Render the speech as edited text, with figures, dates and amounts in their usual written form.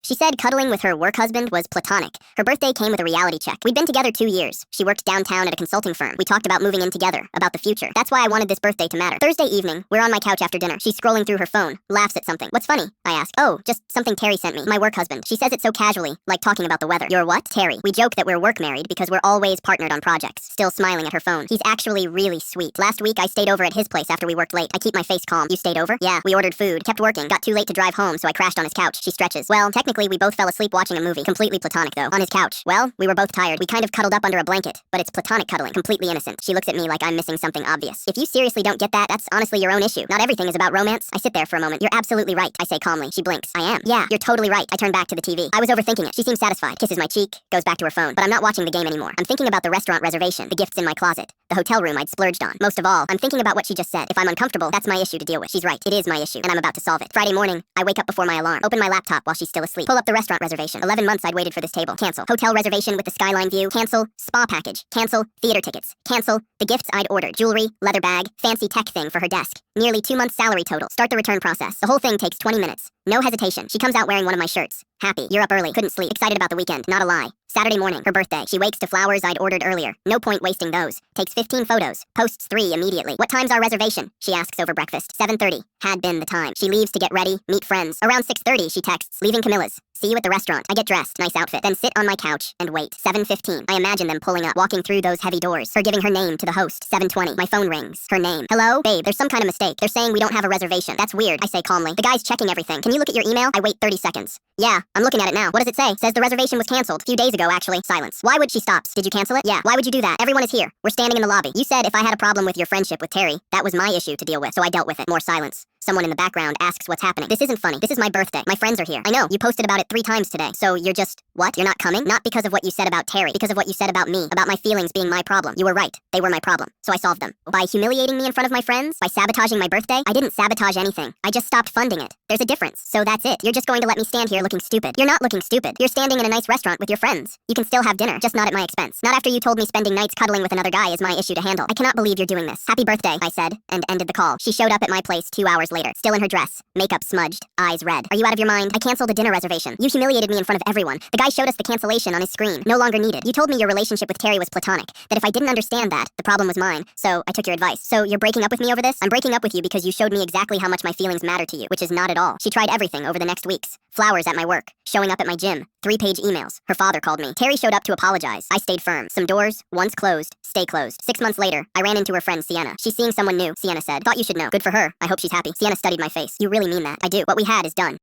She said cuddling with her work husband was platonic. Her birthday came with a reality check. We'd been together 2 years. She worked downtown at a consulting firm. We talked about moving in together, about the future. That's why I wanted this birthday to matter. Thursday evening, we're on my couch after dinner. She's scrolling through her phone, laughs at something. What's funny? I ask. Oh, just something Terry sent me. My work husband. She says it so casually, like talking about the weather. You're what? Terry. We joke that we're work married because we're always partnered on projects. Still smiling at her phone. He's actually really sweet. Last week, I stayed over at his place after we worked late. I keep my face calm. You stayed over? Yeah, we ordered food, kept working, got too late to drive home, so I crashed on his couch. She stretches. Well, technically, we both fell asleep watching a movie. Completely platonic, though. On his couch. Well, we were both tired. We kind of cuddled up under a blanket, but it's platonic cuddling. Completely innocent. She looks at me like I'm missing something obvious. If you seriously don't get that, that's honestly your own issue. Not everything is about romance. I sit there for a moment. You're absolutely right, I say calmly. She blinks. I am. Yeah, you're totally right. I turn back to the TV. I was overthinking it. She seems satisfied. Kisses my cheek, goes back to her phone. But I'm not watching the game anymore. I'm thinking about the restaurant reservation, the gifts in my closet, the hotel room I'd splurged on. Most of all, I'm thinking about what she just said. If I'm uncomfortable, that's my issue to deal with. She's right. It is my issue, and I'm about to solve it. Friday morning, I wake up before my alarm. Open my laptop while she's still asleep. Pull up the restaurant reservation. 11 months I'd waited for this table. Cancel. Hotel reservation with the skyline view. Cancel. Spa package. Cancel. Theater tickets. Cancel. The gifts I'd ordered. Jewelry, leather bag, fancy tech thing for her desk. Nearly 2 months salary total. Start the return process. The whole thing takes 20 minutes. No hesitation. She comes out wearing one of my shirts. Happy. You're up early. Couldn't sleep. Excited about the weekend. Not a lie. Saturday morning, her birthday. She wakes to flowers I'd ordered earlier. No point wasting those. Takes 15 photos. Posts 3 immediately. What time's our reservation? She asks over breakfast. 7:30. Had been the time. She leaves to get ready, meet friends. Around 6:30, she texts, leaving Camilla's. See you at the restaurant. I get dressed. Nice outfit. Then sit on my couch and wait. 7:15. I imagine them pulling up, walking through those heavy doors. Her giving her name to the host. 7:20. My phone rings. Her name. Hello? Babe, there's some kind of mistake. They're saying we don't have a reservation. That's weird, I say calmly. The guy's checking everything. Can you look at your email? I wait 30 seconds. Yeah, I'm looking at it now. What does it say? Says the reservation was canceled. A few days ago, actually. Silence. Why would she stops? Did you cancel it? Yeah. Why would you do that? Everyone is here. We're standing in the lobby. You said if I had a problem with your friendship with Terry, that was my issue to deal with, so I dealt with it. More silence. Someone in the background asks what's happening. This isn't funny. This is my birthday. My friends are here. I know. You posted about it 3 times today. So you're just, what? You're not coming? Not because of what you said about Terry. Because of what you said about me. About my feelings being my problem. You were right. They were my problem. So I solved them. By humiliating me in front of my friends? By sabotaging my birthday? I didn't sabotage anything. I just stopped funding it. There's a difference. So that's it. You're just going to let me stand here looking stupid. You're not looking stupid. You're standing in a nice restaurant with your friends. You can still have dinner, just not at my expense. Not after you told me spending nights cuddling with another guy is my issue to handle. I cannot believe you're doing this. Happy birthday, I said, and ended the call. She showed up at my place 2 hours later, still in her dress, makeup smudged, eyes red. Are you out of your mind? I canceled a dinner reservation. You humiliated me in front of everyone. The guy showed us the cancellation on his screen. No longer needed. You told me your relationship with Terry was platonic, that if I didn't understand that, the problem was mine. So I took your advice. So you're breaking up with me over this? I'm breaking up with you because you showed me exactly how much my feelings matter to you, which is not at all. She tried everything over the next weeks. Flowers at my work, showing up at my gym, 3-page emails. Her father called me. Terry showed up to apologize. I stayed firm. Some doors, once closed, stay closed. 6 months later, I ran into her friend Sienna. She's seeing someone new, Sienna said. Thought you should know. Good for her. I hope she's happy. Sienna studied my face. You really mean that? I do. What we had is done.